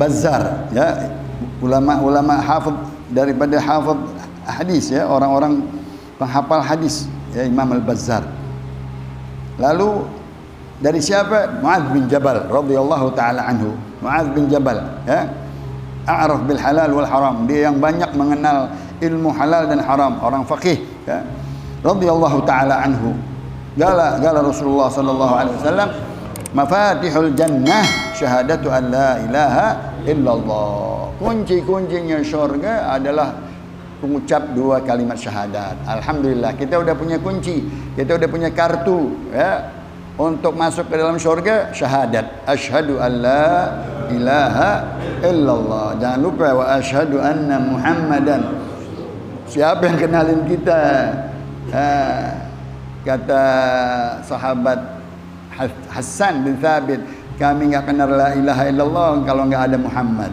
Bazzar, ya, ulama hafidh daripada hafidh hadis, ya, orang-orang penghafal hadis, ya, Imam Al-Bazzar. Lalu dari siapa? Muadz bin Jabal radhiyallahu taala anhu. Muadz bin Jabal, ya, a'raf bil halal wal haram, dia yang banyak mengenal ilmu halal dan haram, orang faqih, ya, radhiyallahu taala anhu. Gala Rasulullah sallallahu alaihi wasallam, mafatihul jannah syahadatu an la ilaha illallah. Kunci-kuncinya syurga adalah mengucap 2 kalimat syahadat. Alhamdulillah, kita udah punya kunci, kita udah punya kartu, ya, untuk masuk ke dalam syurga, syahadat. Asyhadu an la ilaha illallah. Jangan lupa wa asyhadu anna Muhammadan. Siapa yang kenalin kita? Kata sahabat Hasan bin Thabit, kami enggak kenal la ilaha illallah kalau enggak ada Muhammad.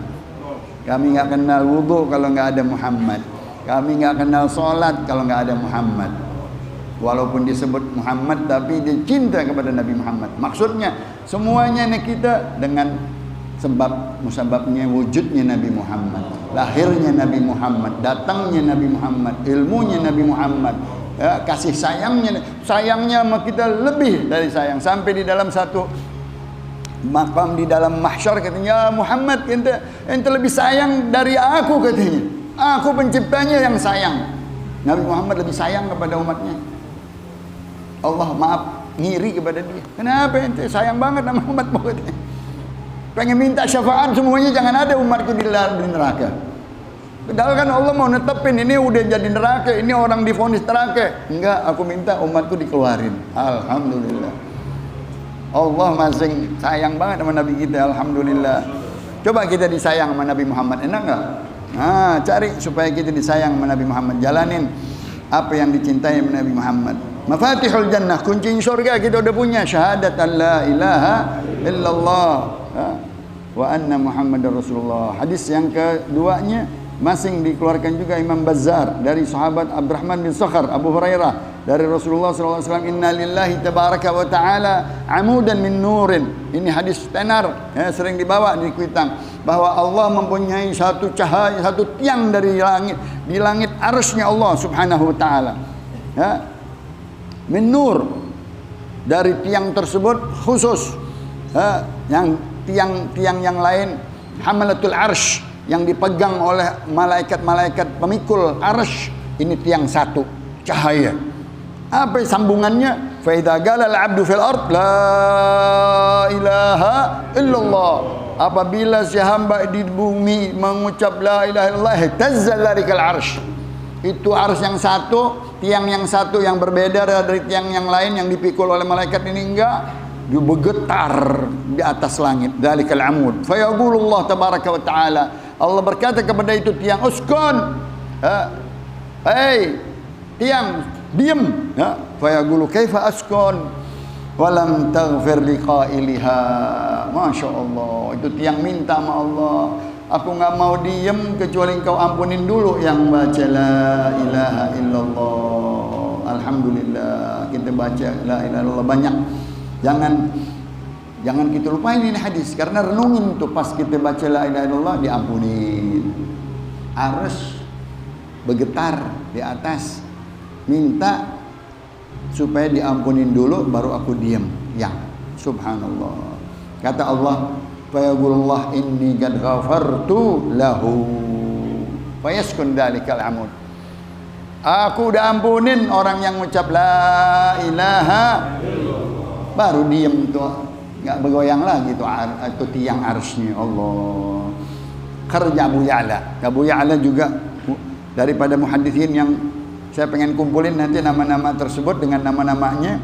Kami enggak kenal wudu kalau enggak ada Muhammad. Kami enggak kenal salat kalau enggak ada Muhammad. Walaupun disebut Muhammad tapi dia cinta kepada Nabi Muhammad. Maksudnya semuanya kita dengan musababnya wujudnya Nabi Muhammad, lahirnya Nabi Muhammad, datangnya Nabi Muhammad, ilmunya Nabi Muhammad, ya, kasih sayangnya sama kita lebih dari sayang. Sampai di dalam satu makam di dalam mahsyar katanya, ya Muhammad, ente lebih sayang dari aku, katanya. Aku penciptanya yang sayang. Nabi Muhammad lebih sayang kepada umatnya. Allah maaf ngiri kepada dia. Kenapa ente sayang banget sama umatmu, katanya. Pengen minta syafaat semuanya, jangan ada umatku di neraka. Padahal kan Allah mau netepin, ini udah jadi neraka, ini orang divonis neraka. Enggak, aku minta umatku dikeluarin. Alhamdulillah. Allah masing sayang banget sama Nabi kita, alhamdulillah. Coba kita disayang sama Nabi Muhammad, enak enggak? Nah, cari supaya kita disayang sama Nabi Muhammad. Jalanin apa yang dicintai sama Nabi Muhammad. Mafatihul jannah, kunci surga kita udah punya, syahadat an la ilaha illallah, wa anna Muhammadar Rasulullah. Hadis yang keduanya masing dikeluarkan juga Imam Bazzar dari sahabat Abdurrahman bin Sakhar Abu Hurairah dari Rasulullah SAW. Inna lillahi tabaraka wa ta'ala amudan min nurin. Ini hadis tenar, ya, sering dibawa di kuitang, bahwa Allah mempunyai satu cahaya, satu tiang dari langit, di langit arsy-Nya Allah Subhanahu wa ta'ala, ya, min nur. Dari tiang tersebut khusus, ya, yang tiang-tiang yang lain hamalatul arsh, yang dipegang oleh malaikat-malaikat pemikul arsh. Ini tiang satu, cahaya. Apa sambungannya? Fa idza qala al-'abdu fil ard la ilaha illallah. Apabila si hamba di bumi mengucap la ilaha illallah, ihtazza dzalikal arsh. Itu arsh yang satu, tiang yang satu yang berbeda dari tiang yang lain yang dipikul oleh malaikat ini, enggak, dia bergetar di atas langit. Dzalikal amud. Fa yaqulullah tabaraka wa taala, Allah berkata kepada itu tiang, uskun, hey tiang, diam, ya. Fa yaqulu kaifa askun walam taghfir liqailiha. Masya Allah, itu tiang minta sama Allah, aku nggak mau diam kecuali engkau ampunin dulu yang baca la ilaha illallah. Alhamdulillah, kita baca la ilaha illallah banyak. Jangan kita lupain ini hadis, karena renungin tuh pas kita baca la ilaha illallah diampunin. Harus bergetar di atas, minta supaya diampunin dulu baru aku diam. Ya, subhanallah. Kata Allah, fa yaqulullah inni qad ghafartu lahu fa yaskun dalikal amud. Aku udah ampunin orang yang mengucap la ilaha, baru diam tuh, nggak bergoyang lagi tuh itu tiang arsy Allah. Kerja Abu Ya'la. Abu Ya'la juga daripada muhaditsin yang saya pengen kumpulin nanti nama-nama tersebut dengan nama-namanya,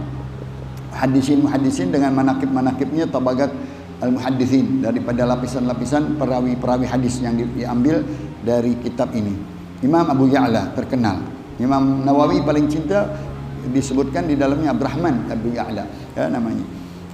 muhaddisin dengan manakib-manakibnya, tabagat al-muhaddisin, daripada lapisan-lapisan perawi-perawi hadis yang diambil dari kitab ini. Imam Abu Ya'la terkenal. Imam Nawawi paling cinta disebutkan di dalamnya Abdurrahman Abu Ya'la, ya, namanya.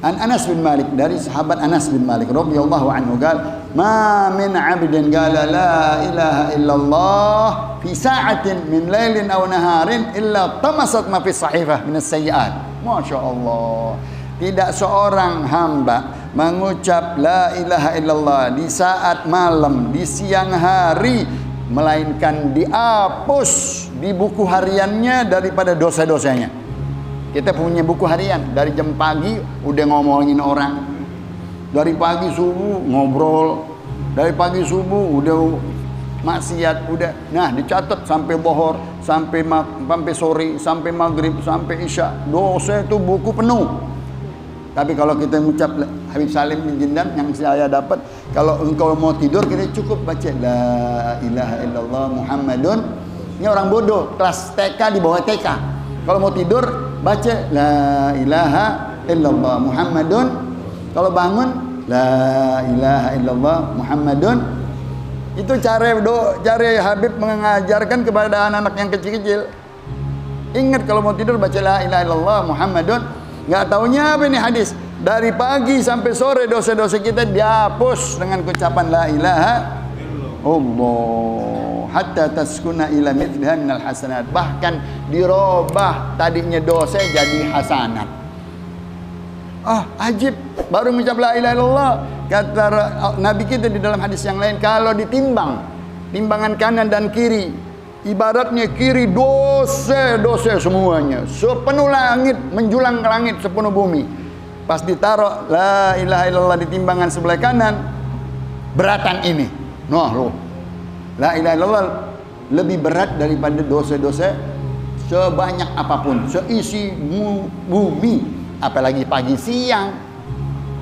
An Anas bin Malik, dari sahabat Anas bin Malik radhiyallahu anhu, qala ma min 'abdin qala la ilaha illallah fi sa'atin min lailin aw naharin illa tamasat ma fi sahifah min as-sayyi'at. Masya Allah, tidak seorang hamba mengucap la ilaha illallah di saat malam, di siang hari, melainkan dihapus di buku hariannya daripada dosa-dosanya. Kita punya buku harian, dari jam pagi udah ngomongin orang, dari pagi subuh ngobrol, dari pagi subuh udah maksiat, udah, nah dicatat sampai bohor, sampai sore, sampai maghrib, sampai isya, dosa itu buku penuh. Tapi kalau kita mengucap Habib Salim bin Jindan yang saya dapat, kalau engkau mau tidur kita cukup baca la ilaha illallah Muhammadun. Ini orang bodoh kelas TK, di bawah TK. Kalau mau tidur baca la ilaha illallah Muhammadun. Kalau bangun la ilaha illallah Muhammadun. Itu cara Habib mengajarkan kepada anak-anak yang kecil-kecil. Ingat kalau mau tidur baca la ilaha illallah Muhammadun. Nggak taunya apa ini hadis, dari pagi sampai sore dosa-dosa kita dihapus dengan ucapan la ilaha Allah, hatta taskuna ila mithliha minal hasanat. Bahkan dirubah tadinya dosa jadi hasanat. Ajib, baru mengucap la ilaha illallah. Kata Nabi kita di dalam hadis yang lain, kalau ditimbang timbangan kanan dan kiri, ibaratnya kiri dosa semuanya, sepenuh langit, menjulang ke langit sepenuh bumi. Pas ditaruh la ilaha illallah di timbangan sebelah kanan, beratan ini. Nah loh, la ilaha illallah lebih berat daripada dosa-dosa sebanyak apapun, seisi bumi, apalagi pagi siang.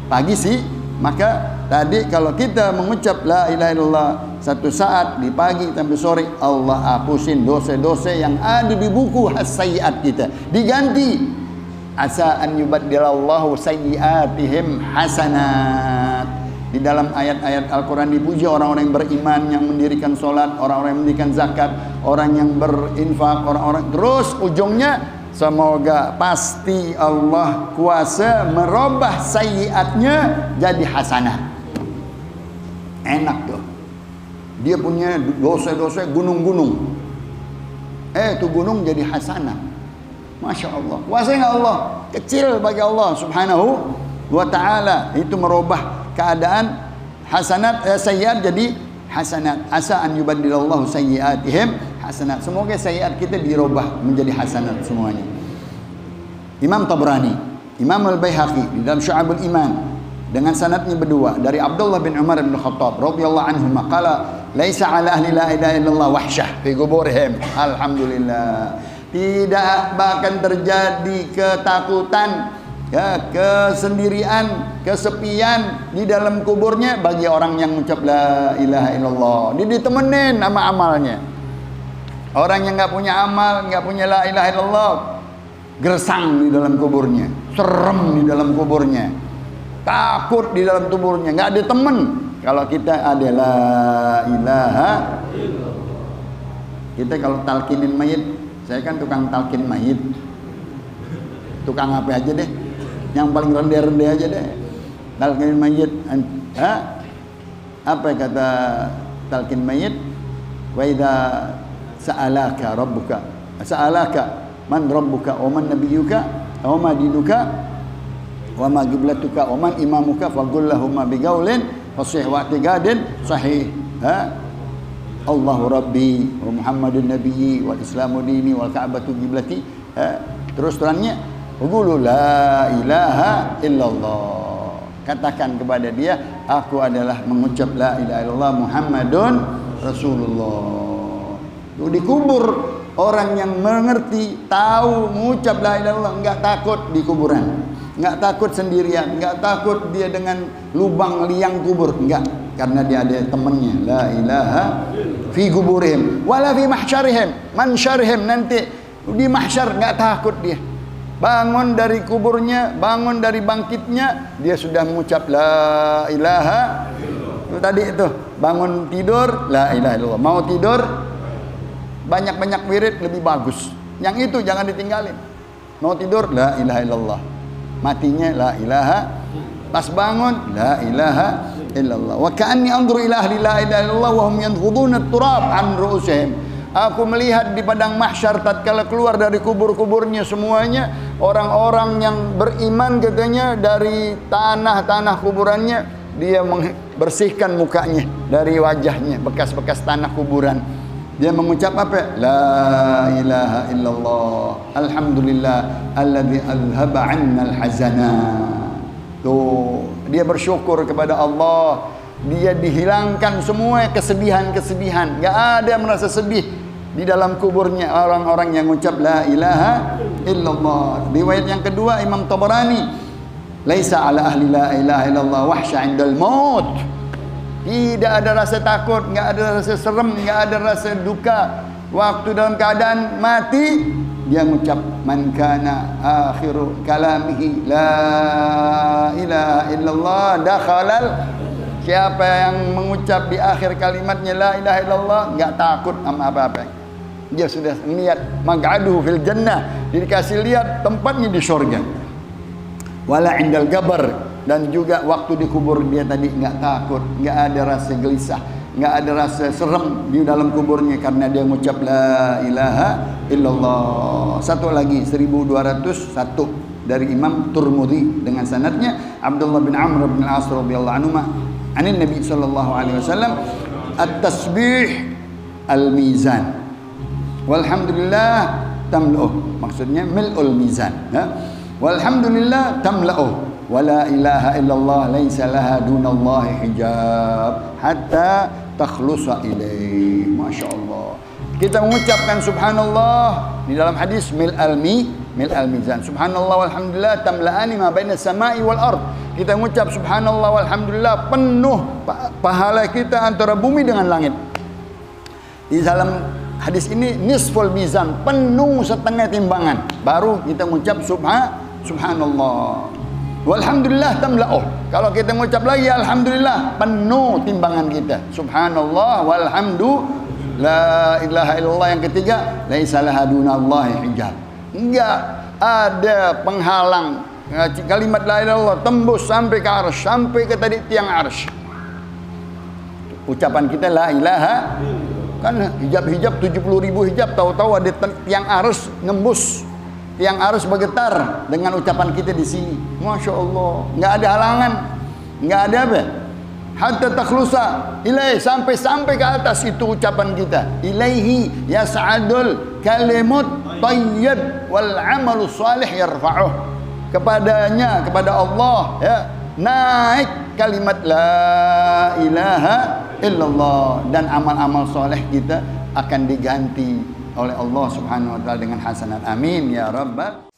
Pagi sih, maka tadi kalau kita mengucap la ilaha illallah satu saat di pagi sampai sore, Allah hapusin dosa-dosa yang ada di buku as-sayyiat kita, diganti asa an yubaddilallahu sayyiatihim hasanat. Di dalam ayat-ayat Al-Quran dipuji orang-orang yang beriman, yang mendirikan sholat, orang-orang yang mendirikan zakat, orang yang berinfak, orang-orang, terus ujungnya semoga pasti Allah kuasa merubah sayyiatnya jadi hasanah. Enak tuh. Dia punya dosa-dosa gunung-gunung. Itu gunung jadi hasanah. Masya Allah. Kuasa nggak Allah? Kecil bagi Allah subhanahu wa ta'ala. Itu merubah keadaan hasanat, sayyiat jadi hasanat. Asa an yubaddilallahu sayyiatihim hasanat. Semoga sayyiat kita dirubah menjadi hasanat semuanya. Imam Tabrani, Imam Al-Baihaqi di dalam Syu'abul Iman dengan sanadnya berdua dari Abdullah bin Umar bin Khattab radhiyallahu anhu maqala laisa ala ahli la ilaha illallah wahsyah fi quburihim. Alhamdulillah, tidak bahkan terjadi ketakutan, ya, kesendirian, kesepian di dalam kuburnya bagi orang yang mengucap la ilaha illallah. Dia ditemenin sama amalnya. Orang yang nggak punya amal, nggak punya la ilaha illallah, gersang di dalam kuburnya, serem di dalam kuburnya, takut di dalam kuburnya, nggak ada temen. Kalau kita ada la ilaha, kita kalau talkinin mayit, saya kan tukang talkin mayit, tukang apa aja deh, yang paling rendah-rendah aja deh, talkinin mayit. Apa kata talkin mayit? Wa idza sa'alaka rabbuka, sa'alaka man rabbuka wa man nabiyyuka wa ma dinuka wa ma qiblatuka wa man imamuka faqul lahum biqaulin fasih wa tigadin sahih. Allahu rabbi wa muhammadun nabiyyi wal islamu dini wal ka'batu qiblati. Terus terangnya qulu la ilaha illallah. Katakan kepada dia, aku adalah mengucap la ilaha illallah Muhammadun Rasulullah. Dikubur orang yang mengerti, tahu mengucap la ilaha illallah, enggak takut di kuburan, enggak takut sendirian, enggak takut dia dengan lubang liang kubur, enggak, karena dia ada temannya. La ilaha fi kuburihim wala fi mahsyarihim, mansyarihim, nanti di mahsyar enggak takut dia. Bangun dari kuburnya, bangun dari bangkitnya, dia sudah mengucap la ilaha. Itu tadi itu, bangun tidur la ilaha illallah, mau tidur banyak-banyak wirid lebih bagus. Yang itu jangan ditinggalin. Mau tidur la ilaha illallah, matinya la ilaha, pas bangun la ilaha illallah. Wa ka'anni anzuru ila ahli la ilaha illallah wa hum yanfuduna at-turab an ru'usihim Aku melihat di padang mahsyar tatkala keluar dari kubur-kuburnya semuanya orang-orang yang beriman katanya dari tanah-tanah kuburannya, dia membersihkan mukanya dari wajahnya bekas-bekas tanah kuburan. Dia mengucap apa? La ilaha illallah. Alhamdulillah alladzi alhaba 'anna al-hazana. Tuh, dia bersyukur kepada Allah. Dia dihilangkan semua kesedihan-kesedihan. Enggak ada merasa sedih di dalam kuburnya orang-orang yang mengucap la ilaha illallah. Riwayat yang kedua Imam Tabarani, laisa ala ahli la ilaha illallah wahsya 'indal maut. Tidak ada rasa takut, enggak ada rasa serem, enggak ada rasa duka waktu dalam keadaan mati. Dia mengucap man kana akhiru kalamihi la ilaha illallah dakhalal. Siapa yang mengucap di akhir kalimatnya la ilaha illallah, enggak takut sama apa-apa. Dia sudah melihat maq'aduhu fil jannah, dia dikasih lihat tempatnya di surga. Wala indal gabar, dan juga waktu dikubur dia tadi enggak takut, enggak ada rasa gelisah, enggak ada rasa serem di dalam kuburnya karena dia mengucap la ilaha illallah. Satu lagi 1201 dari Imam Turmudi dengan sanadnya Abdullah bin Amr bin Al-As radhiyallahu anhu anin Nabi sallallahu alaihi wasallam at-tasbih al-mizan walhamdulillah tamla'uh, maksudnya mil'ul mizan ya. Walhamdulillah tamla'uh wa la ilaha illallah laisa laha dunallahi hijab hatta takhlusa ilaih. Masyaallah, kita mengucapkan subhanallah di dalam hadis mil'al mizan, subhanallah walhamdulillah tamla'ani ma baina samai wal ard. Kita mengucap subhanallah walhamdulillah penuh pahala kita antara bumi dengan langit. Di dalam hadis ini nisful mizan, penuh setengah timbangan. Baru kita mengucap subhanallah. Walhamdulillah tamla'uh. Kalau kita mengucap lagi alhamdulillah, penuh timbangan kita. Subhanallah walhamdulillah la ilaha illallah. Yang ketiga, laisa laha dunallahi hijab. Enggak ada penghalang kalimat la ilaha illallah tembus sampai ke arsy, sampai ke tadi tiang arsy. Ucapan kita la ilaha, kan hijab-hijab 70.000 hijab, tahu-tahu ada tiang arsy nembus. Tiang arsy bergetar dengan ucapan kita di sini. Masya Allah, nggak ada halangan, nggak ada apa. Hatta takhlusa ilaih, sampai ke atas itu ucapan kita. Ilaihi yas'adul kalimut thayyib wal amalu salih yarfa'uh. Kepadanya, kepada Allah ya, naik kalimat la ilaha illallah, dan amal-amal soleh kita akan diganti oleh Allah Subhanahu wa taala dengan hasanat. Amin ya rabbal